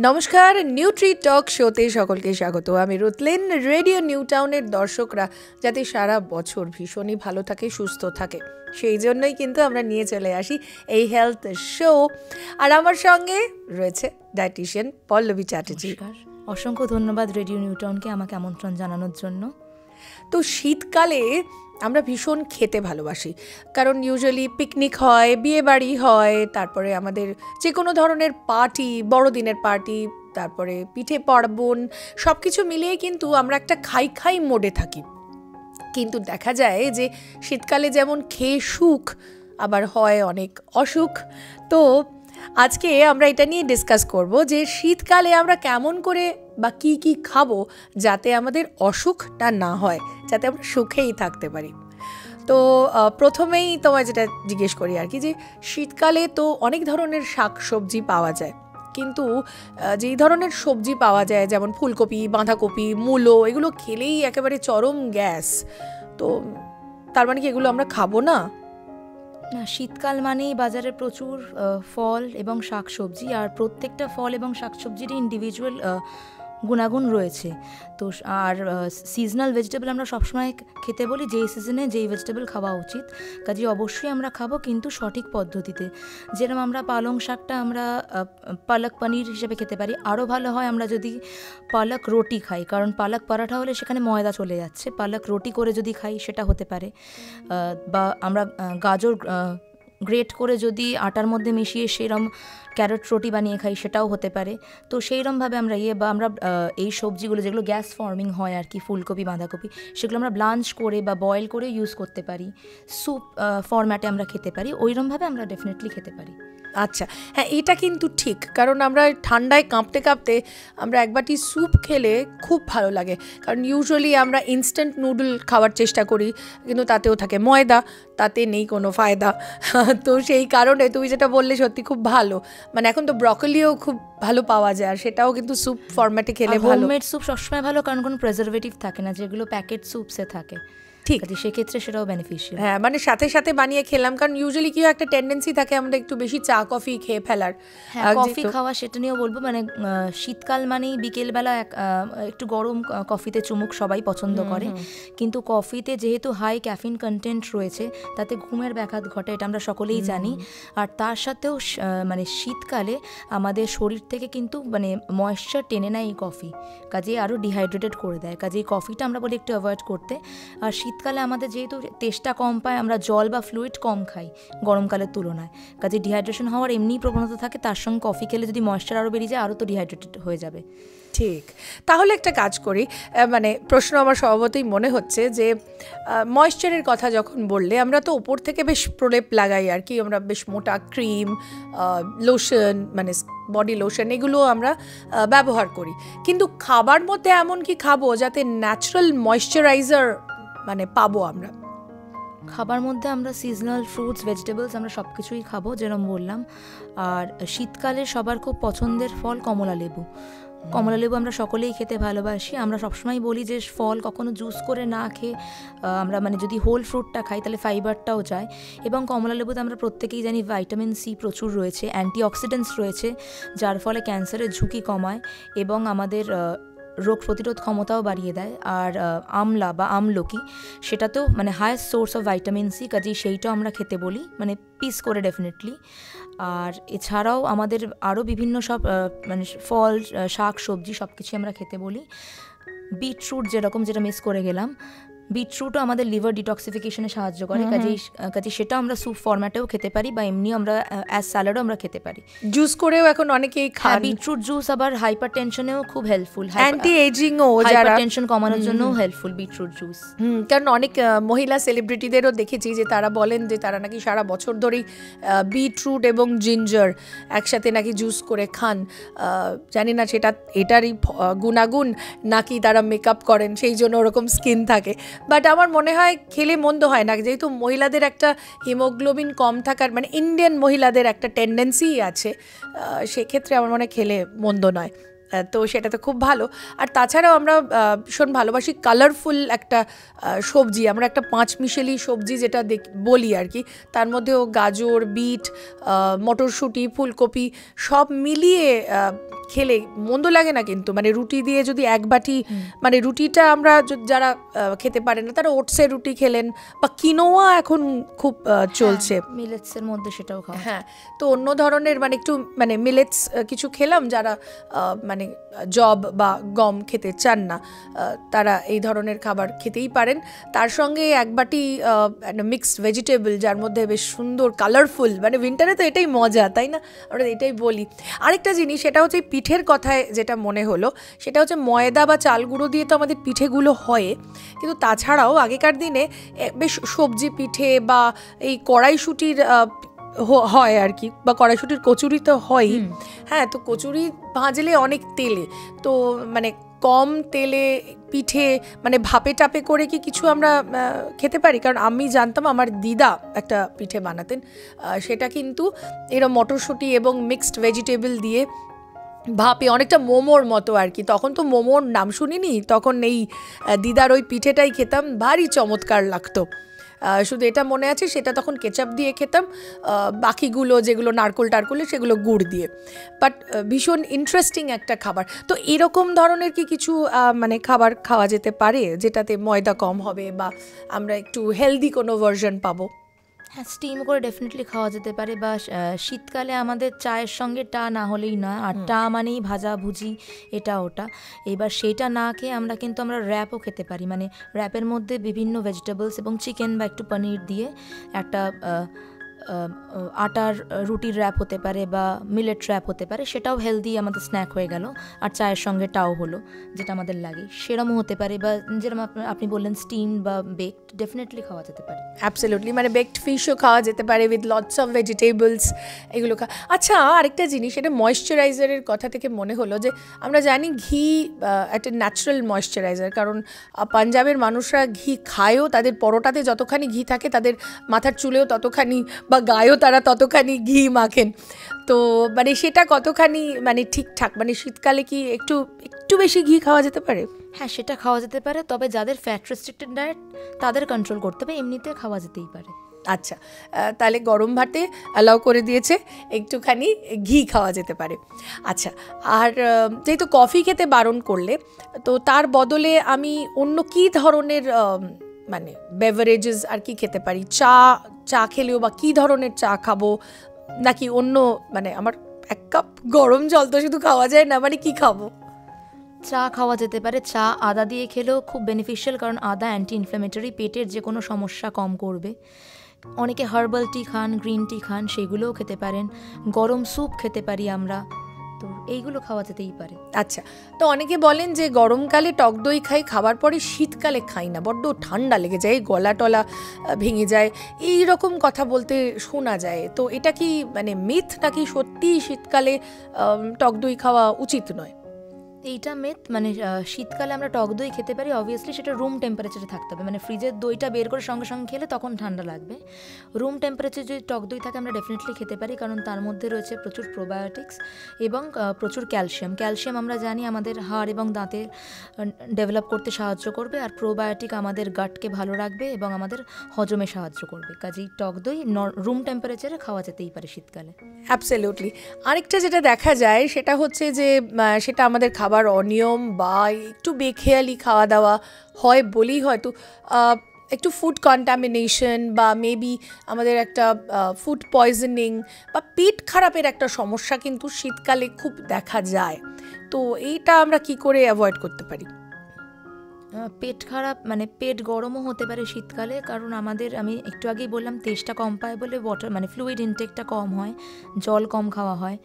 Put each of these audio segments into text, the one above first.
নমস্কার, নিউট্রি টক শোতে সকলকে স্বাগত। আমি রুতলেন। রেডিও নিউ টাউনের দর্শকরা যাতে সারা বছর ভীষণই ভালো থাকে, সুস্থ থাকে, সেই জন্যই কিন্তু আমরা নিয়ে চলে আসি এই হেলথ শো। আর আমার সঙ্গে রয়েছে ডায়েটিশিয়ান পল্লবী চ্যাটার্জি। অসংখ্য ধন্যবাদ রেডিও নিউ টাউনকে আমাকে আমন্ত্রণ জানানোর জন্য। তো শীতকালে আমরা ভীষণ খেতে ভালোবাসি, কারণ ইউজুয়ালি পিকনিক হয়, বিয়ে বাড়ি হয়, তারপরে আমাদের যে কোনো ধরনের পার্টি, বড়দিনের পার্টি, তারপরে পিঠে পার্বণ, সব কিছু মিলিয়ে কিন্তু আমরা একটা খাই খাই মোডে থাকি। কিন্তু দেখা যায় যে শীতকালে যেমন খেয়ে সুখ, আবার হয় অনেক অসুখ। তো আজকে আমরা এটা নিয়ে ডিসকাস করব যে শীতকালে আমরা কেমন করে বা কী কী খাবো যাতে আমাদের অসুখটা না হয়, যাতে আমরা সুখেই থাকতে পারি। তো প্রথমেই তোমায় যেটা জিজ্ঞেস করি আর কি, যে শীতকালে তো অনেক ধরনের শাক সবজি পাওয়া যায়, কিন্তু যেই ধরনের সবজি পাওয়া যায় যেমন ফুলকপি, বাঁধাকপি, মূলো, এগুলো খেলেই একেবারে চরম গ্যাস। তো তার মানে কি এগুলো আমরা খাবো না? না, শীতকাল মানেই বাজারে প্রচুর ফল এবং শাকসবজি, আর প্রত্যেকটা ফল এবং শাকসবজিরই ইন্ডিভিজুয়াল গুণাগুণ রয়েছে। তো আর সিজনাল ভেজিটেবল আমরা সবসময় খেতে বলি, যেই সিজনে যেই ভেজিটেবল খাওয়া উচিত, কাজে অবশ্যই আমরা খাবো, কিন্তু সঠিক পদ্ধতিতে। যেরকম আমরা পালং শাকটা আমরা পালক পনির হিসেবে খেতে পারি। আরও ভালো হয় আমরা যদি পালক রুটি খাই, কারণ পালক পরাঠা হলে সেখানে ময়দা চলে যাচ্ছে। পালক রুটি করে যদি খাই সেটা হতে পারে। বা আমরা গাজর গ্রেট করে যদি আটার মধ্যে মিশিয়ে সেরম ক্যারট রুটি বানিয়ে খাই, সেটাও হতে পারে। তো সেইরমভাবে আমরা বা আমরা এই সবজিগুলো যেগুলো গ্যাস ফর্মিং হয় আর কি, ফুলকপি, বাঁধাকপি, সেগুলো আমরা ব্লাঞ্চ করে বা বয়েল করে ইউজ করতে পারি। স্যুপ ফরম্যাটে আমরা খেতে পারি, ওইরমভাবে আমরা ডেফিনেটলি খেতে পারি। আচ্ছা, হ্যাঁ, এটা কিন্তু ঠিক, কারণ আমরা ঠান্ডায় কাঁপতে কাঁপতে আমরা এক বাটি স্যুপ খেলে খুব ভালো লাগে। কারণ ইউজুয়ালি আমরা ইনস্ট্যান্ট নুডল খাওয়ার চেষ্টা করি, কিন্তু তাতেও থাকে ময়দা, তাতে নেই কোনো ফায়দা। তো সেই কারণে তুমি যেটা বললে সত্যি খুব ভালো। মানে এখন তো ব্রকলিও খুব ভালো পাওয়া যায়, আর সেটাও কিন্তু স্যুপ ফরম্যাটে খেলে ভালো। হোমমেড স্যুপ সবসময় ভালো, কারণ কোনো প্রিজারভেটিভ থাকে না, যেগুলো প্যাকেট স্যুপসে থাকে। ঠিক আছে, সেক্ষেত্রে সেটাও বেনিফিশিয়াল। হ্যাঁ, মানে সাথে সাথে বানিয়ে খেলাম, কারণ ইউজুয়ালি কি একটা টেন্ডেন্সি থাকে আমাদের একটু বেশি চা কফি খেয়ে ফেলার। হ্যাঁ, কফি খাওয়া, সেটা নিয়েও বলবো। মানে শীতকাল মানেই বিকেলবেলা একটু গরম কফিতে চুমুক সবাই পছন্দ করে, কিন্তু কফিতে যেহেতু হাই ক্যাফিন কন্টেন্ট রয়েছে, তাতে ঘুমের ব্যাঘাত ঘটে, এটা আমরা সকলেই জানি। আর তার সাথেও মানে শীতকালে আমাদের শরীর থেকে কিন্তু মানে ময়েশ্চার টেনে নেয় এই কফি, কাজেই আরও ডিহাইড্রেটেড করে দেয়। কাজেই কফিটা আমরা বলি একটু অ্যাভয়েড করতে। আর শীতকালে আমাদের যেহেতু তেষ্টা কম পায়, আমরা জল বা ফ্লুইড কম খাই গরমকালের তুলনায়, কাজে ডিহাইড্রেশন হওয়ার এমনি প্রবণতা থাকে। তার সঙ্গে কফি খেলে যদি ময়েশ্চার আরও বেরিয়ে যায়, আরও তো ডিহাইড্রেটেড হয়ে যাবে। ঠিক, তাহলে একটা কাজ করি। মানে প্রশ্ন আমার স্বভাবতই মনে হচ্ছে যে ময়েশ্চারের কথা যখন বললে, আমরা তো ওপর থেকে বেশ প্রলেপ লাগাই আর কি, আমরা বেশ মোটা ক্রিম, লোশন, মানে বডি লোশন, এগুলো আমরা ব্যবহার করি। কিন্তু খাবার মধ্যে এমন কি খাবো যাতে ন্যাচারাল ময়েশ্চারাইজার মানে পাবো আমরা? খাবার মধ্যে আমরা সিজনাল ফ্রুটস, ভেজিটেবলস আমরা সব কিছুই খাবো, যেরকম বললাম। আর শীতকালে সবার খুব পছন্দের ফল কমলা লেবু। কমলা লেবু আমরা সকলেই খেতে ভালোবাসি। আমরা সবসময় বলি যে ফল কখনো জুস করে না খেয়ে আমরা মানে যদি হোল ফ্রুটটা খাই, তাহলে ফাইবারটাও যায়। এবং কমলা লেবুতে আমরা প্রত্যেকেই জানি ভাইটামিন সি প্রচুর রয়েছে, অ্যান্টিঅক্সিডেন্টস রয়েছে, যার ফলে ক্যান্সারের ঝুঁকি কমায় এবং আমাদের রোগ প্রতিরোধ ক্ষমতাও বাড়িয়ে দেয়। আর আমলা বা আমলকি, সেটাতেও মানে highest source of vitamin C, কাজেই সেইটাও আমরা খেতে বলি, মানে পিস করে ডেফিনেটলি। আর এছাড়াও আমাদের আরও বিভিন্ন সব মানে ফল, শাক সবজি সব কিছুই আমরা খেতে বলি। বিটরুট যেরকম, যেটা মিস করে গেলাম, বিটরুটও আমাদের লিভার ডিটক্সিফিকেশনে সাহায্য করে, কাজে সেটা আমরা স্যুপ ফরম্যাটেও খেতে পারি, বা এমনি আমরা অ্যাজ স্যালাডও আমরা খেতে পারি। জুস করেও এখন অনেকেই খায়। বিটরুট জুস আবার হাইপার টেনশনেও খুব হেল্পফুল, অ্যান্টি এজিংও, হাইপার টেনশন কমানোর জন্যও হেল্পফুল বিটরুট জুস। কারণ অনেক মহিলা সেলিব্রিটিদেরও দেখেছি যে তারা বলেন যে তারা নাকি সারা বছর ধরেই বিটরুট এবং জিঞ্জার একসাথে নাকি জুস করে খান। জানি না সেটা এটারই গুণাগুণ নাকি তারা মেকআপ করেন সেই জন্য ওরকম স্কিন থাকে, বাট আমার মনে হয় খেলে মন্দ হয় না। যেহেতু মহিলাদের একটা হিমোগ্লোবিন কম থাকার, মানে ইন্ডিয়ান মহিলাদের একটা টেন্ডেন্সি আছে, সেক্ষেত্রে আমার মনে হয় খেলে মন্দ নয়। তো সেটা তো খুব ভালো। আর তাছাড়াও আমরা ভীষণ ভালোবাসি কালারফুল একটা সবজি, আমরা একটা পাঁচমিশেলি সবজি যেটা বলি আর কি, তার মধ্যেও গাজর, বিট, মটরশুঁটি, ফুলকপি সব মিলিয়ে খেলে মন্দ লাগে না কিন্তু, মানে রুটি দিয়ে যদি এক বাটি, মানে রুটিটা আমরা যারা খেতে পারে না তারা ওটসের রুটি খেলেন, বা কিনোয়া এখন খুব চলছে মিলেটসের মধ্যে, সেটাও খাওয়া। হ্যাঁ, তো অন্য ধরনের মানে একটু মানে মিলেটস কিছু খেলাম, যারা মানে জব বা গম খেতে চান না তারা এই ধরনের খাবার খেতেই পারেন। তার সঙ্গে এক বাটি মিক্সড ভেজিটেবল, যার মধ্যে বেশ সুন্দর কালারফুল, মানে উইন্টারে তো এটাই মজা, তাই না, আমরা এটাই বলি। আরেকটা জিনিস সেটা হচ্ছে পিঠের কথায় যেটা মনে হলো, সেটা হচ্ছে ময়দা বা চাল গুঁড়ো দিয়ে তো আমাদের পিঠেগুলো হয়, কিন্তু তাছাড়াও আগেকার দিনে বেশ সবজি পিঠে বা এই কড়াইশুঁটির হয় আর কি, বা কড়াইশুঁটির কচুরি তো হয়ই। হ্যাঁ, তো কচুরি ভাজলে অনেক তেলে, তো মানে কম তেলে পিঠে মানে ভাপে টাপে করে কি কিছু আমরা খেতে পারি? কারণ আমি জানতাম আমার দিদা একটা পিঠে বানাতেন, সেটা কিন্তু এরকম মটরশুঁটি এবং মিক্সড ভেজিটেবল দিয়ে ভাপে, অনেকটা মোমোর মতো আর কি। তখন তো মোমোর নাম শুনিনি, তখন এই দিদার ওই পিঠেটাই খেতাম, ভারী চমৎকার লাগতো। শুধু এটা মনে আছে সেটা তখন কেচাপ দিয়ে খেতাম, বাকিগুলো যেগুলো নারকোল টারকোলে সেগুলো গুড় দিয়ে। বাট ভীষণ ইন্টারেস্টিং একটা খাবার। তো এরকম ধরনের কি কিছু মানে খাবার খাওয়া যেতে পারে যেটাতে ময়দা কম হবে বা আমরা একটু হেলদি কোনো ভার্সন পাবো? হ্যাঁ, স্টিম করে ডেফিনেটলি খাওয়া যেতে পারে। বা শীতকালে আমাদের চায়ের সঙ্গে টা না হলেই নয়, আর টা মানেই ভাজা ভুজি এটা ওটা। এবার সেটা না খেয়ে আমরা কিন্তু আমরা র্যাপও খেতে পারি, মানে র্যাপের মধ্যে বিভিন্ন ভেজিটেবলস এবং চিকেন বা একটু পনির দিয়ে একটা আটার রুটির র্যাপ হতে পারে বা মিলেট র্যাপ হতে পারে, সেটাও হেলদি আমাদের স্ন্যাক হয়ে গেল, আর চায়ের সঙ্গে টাও হলো যেটা আমাদের লাগে, সেরকমও হতে পারে। বা যেরকম আপনি বললেন স্টিম বা বেকড, ডেফিনেটলি খাওয়া যেতে পারে। অ্যাবসলিউটলি, মানে বেকড ফিশও খাওয়া যেতে পারে উইথ লটস অফ ভেজিটেবলস, এগুলো আচ্ছা, আরেকটা জিনিস, এটা ময়েশ্চারাইজারের কথা থেকে মনে হলো যে আমরা জানি ঘি একটা ন্যাচারাল ময়েশ্চারাইজার, কারণ পাঞ্জাবের মানুষরা ঘি খায়ও, তাদের পরোটাতে যতখানি ঘি থাকে তাদের মাথার চুলেও ততখানি, বা গায়েও তারা ততখানি ঘি মাখেন। তো মানে সেটা কতখানি মানে ঠিকঠাক, মানে শীতকালে কি একটু একটু বেশি ঘি খাওয়া যেতে পারে? হ্যাঁ, সেটা খাওয়া যেতে পারে, তবে যাদের ফ্যাট রেস্ট্রিক্টেড ডায়েট তাদের কন্ট্রোল করতে হবে, এমনিতে খাওয়া যেতেই পারে। আচ্ছা, তাহলে গরম ভাতে অ্যালাউ করে দিয়েছে, একটুখানি ঘি খাওয়া যেতে পারে। আচ্ছা, আর যেহেতু কফি খেতে বারণ করলে, তো তার বদলে আমি অন্য কী ধরনের মানে বেভারেজেস আর কি খেতে পারি? চা খেলেও বা কী ধরনের চা খাবো, নাকি অন্য, মানে আমার এক কাপ গরম জল তো শুধু খাওয়া যায় না, মানে কি খাবো? চা খাওয়া যেতে পারে। চা আদা দিয়ে খেলেও খুব বেনিফিশিয়াল, কারণ আদা অ্যান্টি ইনফ্ল্যামেটরি, পেটের যে কোনো সমস্যা কম করবে। অনেকে হার্বাল টি খান, গ্রিন টি খান, সেগুলোও খেতে পারেন। গরম স্যুপ খেতে পারি আমরা, তো এইগুলো খাওয়া যেতেই পারে। আচ্ছা, তো অনেকে বলেন যে গরমকালে টক দই খাই, খাবার পরে শীতকালে খাই না, বড্ড ঠান্ডা লেগে যায়, গলা টলা ভেঙে যায়, এই রকম কথা বলতে শোনা যায়। তো এটা কি মানে মিথ, নাকি সত্যি শীতকালে টক দই খাওয়া উচিত নয়? এইটা মিথ। মানে শীতকালে আমরা টক দই খেতে পারি, অবভিয়াসলি সেটা রুম টেম্পারেচারে থাকতে হবে, মানে ফ্রিজের দইটা বের করে সঙ্গে সঙ্গে খেলে তখন ঠান্ডা লাগবে। রুম টেম্পারেচারে যদি টক দই থাকে আমরা ডেফিনেটলি খেতে পারি, কারণ তার মধ্যে রয়েছে প্রচুর প্রোবায়োটিক্স এবং প্রচুর ক্যালসিয়াম আমরা জানি আমাদের হাড় এবং দাঁতের ডেভেলপ করতে সাহায্য করবে, আর প্রোবায়োটিক আমাদের গাটকে ভালো রাখবে এবং আমাদের হজমে সাহায্য করবে। কাজেই টক দই রুম টেম্পারেচারে খাওয়া যেতেই পারে শীতকালে। অ্যাবসলিউটলি। আরেকটা যেটা দেখা যায় সেটা হচ্ছে যে সেটা আমাদের খাবার অনিয়ম বা একটু বেখেয়ালি খাওয়া দাওয়া হয় বলেই হয়তো একটু ফুড কন্টামিনেশন বা মেবি আমাদের একটা ফুড পয়জনিং বা পেট খারাপের একটা সমস্যা কিন্তু শীতকালে খুব দেখা যায়। তো এইটা আমরা কি করে অ্যাভয়েড করতে পারি? পেট খারাপ মানে পেট গরমও হতে পারে শীতকালে, কারণ আমি একটু আগেই বললাম তেষ্টা কম পায় বলে ওয়াটার মানে ফ্লুইড ইনটেকটা কম হয়, জল কম খাওয়া হয়।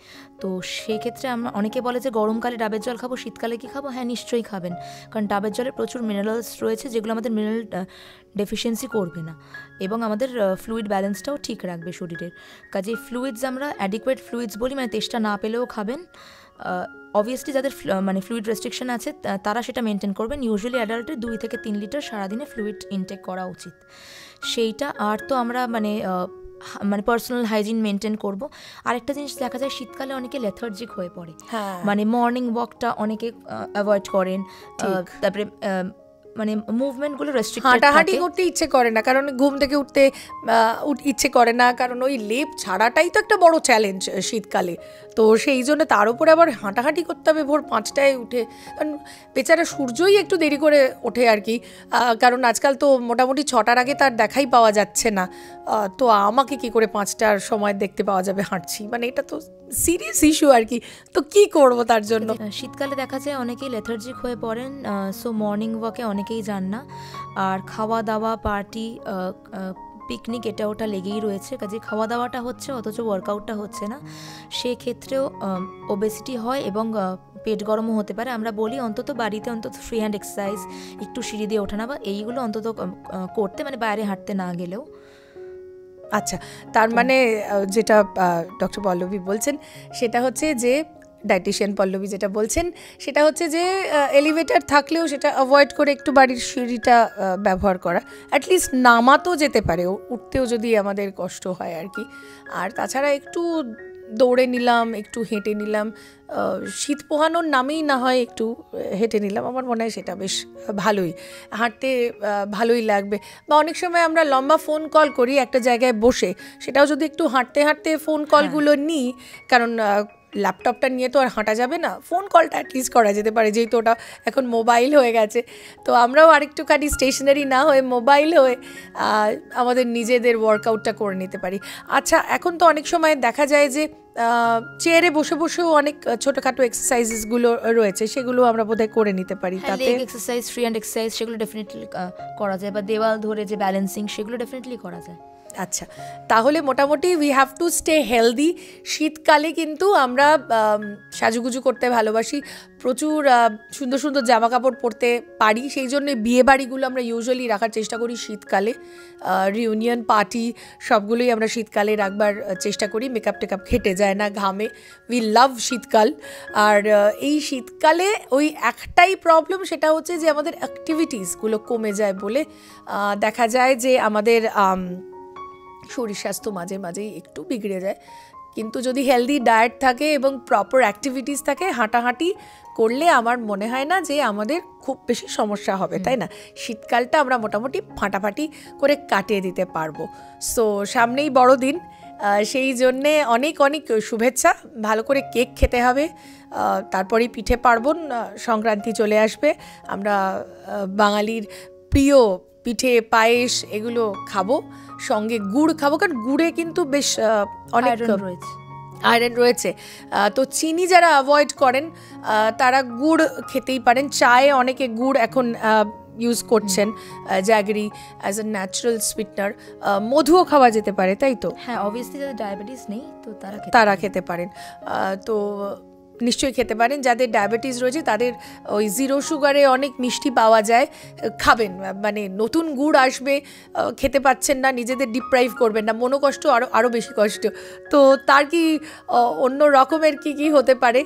তো সেক্ষেত্রে অনেকে বলে যে গরমকালে ডাবের জল খাবো, শীতকালে কি খাবো? হ্যাঁ, নিশ্চয়ই খাবেন, কারণ ডাবের জলে প্রচুর মিনারেলস রয়েছে যেগুলো আমাদের মিনারেল ডেফিসিয়েন্সি করবে না এবং আমাদের ফ্লুইড ব্যালেন্সটাও ঠিক রাখবে শরীরের। কাজেই ফ্লুইডস আমরা অ্যাডিকুয়েট ফ্লুইডস বলি, মানে তেষ্টা না পেলেও খাবেন। অবভিয়াসলি যাদের মানে ফ্লুইড রেস্ট্রিকশন আছে তারা সেটা মেনটেন করবেন। ইউজুয়ালি অ্যাডাল্টের 2 থেকে 3 লিটার সারাদিনে ফ্লুইড ইনটেক করা উচিত সেইটা। আর তো আমরা মানে পার্সোনাল হাইজিন মেনটেন করব। আরেকটা জিনিস দেখা যায় শীতকালে অনেকে লেথার্জিক হয়ে পড়ে, মানে মর্নিং ওয়াকটা অনেকে অ্যাভয়েড করেন। তারপরে মানে মুভমেন্টগুলো রেস্ট্রিক্টেড হাঁটাহাঁটি করতে ইচ্ছে করে না, কারণ ঘুম থেকে উঠতে ইচ্ছে করে না, কারণ ওই লেপ ছাড়াটাই তো একটা বড় চ্যালেঞ্জ শীতকালে। তো সেই জন্য তার উপরে আবার হাঁটাহাঁটি করতে হবে ভোর 5টায় উঠে, কারণ বেচারা সূর্যই একটু দেরি করে ওঠে আর কি, কারণ আজকাল তো মোটামুটি 6টার আগে তার দেখাই পাওয়া যাচ্ছে না। তো আমাকে কি করে 5টার সময় দেখতে পাওয়া যাবে হাঁটছি, মানে এটা তো সিরিয়াস ইস্যু আর কি। তো কি করব তার জন্য? শীতকালে দেখা যায় অনেকেই লেথার্জিক হয়ে পড়েন, সো মর্নিং ওয়াকে অনেকেই যান না। আর খাওয়া দাওয়া, পার্টি, পিকনিক, এটা ওটা লেগেই রয়েছে, কাজে খাওয়া দাওয়াটা হচ্ছে অথচ ওয়ার্কআউটটা হচ্ছে না, সেক্ষেত্রেও ওবেসিটি হয় এবং পেট গরমও হতে পারে। আমরা বলি অন্তত বাড়িতে অন্তত ফ্রি হ্যান্ড এক্সারসাইজ, একটু সিঁড়ি দিয়ে ওঠানো বা এইগুলো অন্তত করতে, মানে বাইরে হাঁটতে না গেলেও। আচ্ছা, তার মানে যেটা ডক্টর পল্লবী বলছেন সেটা হচ্ছে যে, ডায়েটিশিয়ান পল্লবী যেটা বলছেন সেটা হচ্ছে যে এলিভেটর থাকলেও সেটা অ্যাভয়েড করে একটু বাড়ির সিঁড়িটা ব্যবহার করা, অ্যাটলিস্ট নামাতেও যেতে পারে, উঠতেও যদি আমাদের কষ্ট হয় আর কি। আর তাছাড়া একটু দৌড়ে নিলাম, একটু হেঁটে নিলাম, শীত পোহানোর নামেই না হয় একটু হেঁটে নিলাম, আমার মনে হয় সেটা বেশ ভালোই, হাঁটতে ভালোই লাগবে। বা অনেক সময় আমরা লম্বা ফোন কল করি একটা জায়গায় বসে, সেটাও যদি একটু হাঁটতে হাঁটতে ফোন কলগুলো নিই, কারণ ল্যাপটপটা নিয়ে তো আর হাঁটা যাবে না, ফোন কলটা অ্যাটলিস্ট করা যেতে পারে, যেহেতু ওটা এখন মোবাইল হয়ে গেছে। তো আমরাও আরেকটুখানি স্টেশনারি না হয়ে মোবাইল হয়ে আমাদের নিজেদের ওয়ার্কআউটটা করে নিতে পারি। আচ্ছা, এখন তো অনেক সময় দেখা যায় যে চেয়ারে বসে বসেও অনেক ছোটোখাটো এক্সারসাইজেসগুলো রয়েছে, সেগুলো আমরা বোধহয় করে নিতে পারি। তাতে এক্সারসাইজ, ফ্রি হ্যান্ড এক্সারসাইজ, সেগুলো ডেফিনেটলি করা যায়, বা দেওয়াল ধরে যে ব্যালেন্সিং, সেগুলো ডেফিনেটলি করা যায়। আচ্ছা, তাহলে মোটামুটি we have to stay healthy. শীতকালে কিন্তু আমরা সাজুগুজু করতে ভালোবাসি, প্রচুর সুন্দর সুন্দর জামা কাপড় পরতে পারি, সেই জন্য বিয়েবাড়িগুলো আমরা ইউজুয়ালি রাখার চেষ্টা করি শীতকালে। রিউনিয়ন পার্টি সবগুলোই আমরা শীতকালে রাখবার চেষ্টা করি, মেকআপ টেকআপ খেটে যায় না ঘামে। উই লাভ শীতকাল। আর এই শীতকালে ওই একটাই প্রবলেম, সেটা হচ্ছে যে আমাদের অ্যাক্টিভিটিসগুলো কমে যায় বলে দেখা যায় যে আমাদের শরীর স্বাস্থ্য মাঝে মাঝেই একটু বিগড়ে যায়। কিন্তু যদি হেলদি ডায়েট থাকে এবং প্রপার অ্যাক্টিভিটিস থাকে, হাঁটাহাঁটি করলে আমার মনে হয় না যে আমাদের খুব বেশি সমস্যা হবে, তাই না? শীতকালটা আমরা মোটামুটি ফাটাফাটি করে কাটিয়ে দিতে পারবো। সো সামনেই বড়দিন, সেই জন্যে অনেক অনেক শুভেচ্ছা। ভালো করে কেক খেতে হবে, তারপরেই পিঠে পার্বণ, সংক্রান্তি চলে আসবে। আমরা বাঙালির প্রিয় পিঠে, পায়েস এগুলো খাবো, সঙ্গে গুড় খাবো, কারণ গুড়ে কিন্তু বেশ অনেক আয়রন রয়েছে। তো চিনি যারা অ্যাভয়েড করেন তারা গুড় খেতেই পারেন। চায়ে অনেকে গুড় এখন ইউজ করছেন, jaggery as a natural sweetener. মধুও খাওয়া যেতে পারে, তাই তো? হ্যাঁ, অবভিয়াসলি যাদের ডায়াবেটিস নেই তো তারা খেতে পারেন। তো নিশ্চয়ই খেতে পারেন। যাদের ডায়াবেটিস রয়েছে তাদের ওই জিরো সুগারে অনেক মিষ্টি পাওয়া যায়, খাবেন। মানে নতুন গুড় আসবে, খেতে পাচ্ছেন না, নিজেদের ডিপ্রাইভ করবেন না, মনোকষ্ট আরও বেশি কষ্ট। তো তার কি অন্য রকমের কি হতে পারে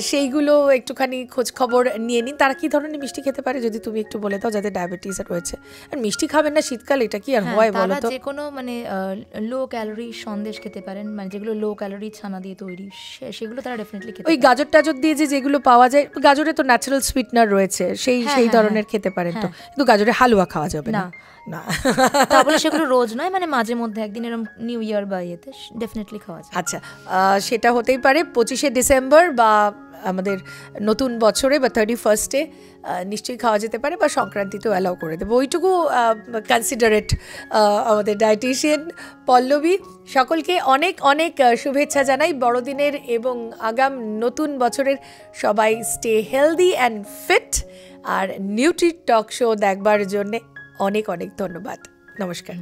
সেইগুলো একটুখানি খোঁজ খবর নিয়ে নিন। তারা কী ধরনের মিষ্টি খেতে পারে যদি তুমি একটু বলে দাও, যাদের ডায়াবেটিস রয়েছে। আর মিষ্টি খাবেন না শীতকালে, এটা কি আর হয় বলো তো? যে কোনো মানে লো ক্যালোরি সন্দেশ খেতে পারেন, মানে যেগুলো লো ক্যালোরি ছানা দিয়ে তৈরি, সেগুলো তারা ডেফিনেটলি খেতে। ওই গাজর টাজর দিয়ে যেগুলো পাওয়া যায়, গাজরে তো ন্যাচারাল সুইটনার রয়েছে, সেই ধরনের খেতে পারেন। তো কিন্তু গাজরে হালুয়া খাওয়া যাবে না, না তাহলে সেগুলো রোজ নয়, মানে মাঝে মধ্যে একদিন এরকম নিউ ইয়ার বা ইয়েতে ডেফিনেটলি খাওয়া যায়। আচ্ছা, সেটা হতেই পারে 25শে ডিসেম্বর বা আমাদের নতুন বছরে বা 31স্টে নিশ্চয়ই খাওয়া যেতে পারে, বা সংক্রান্তিতেও অ্যালাউ করে দেবো, ওইটুকু কনসিডারেট আমাদের ডায়েটিশিয়ান পল্লবী। সকলকে অনেক অনেক শুভেচ্ছা জানাই বড়দিনের এবং আগাম নতুন বছরের। সবাই স্টে হেলদি অ্যান্ড ফিট। আর নিউট্রি টক শো দেখবার জন্যে অনেক অনেক ধন্যবাদ। নমস্কার।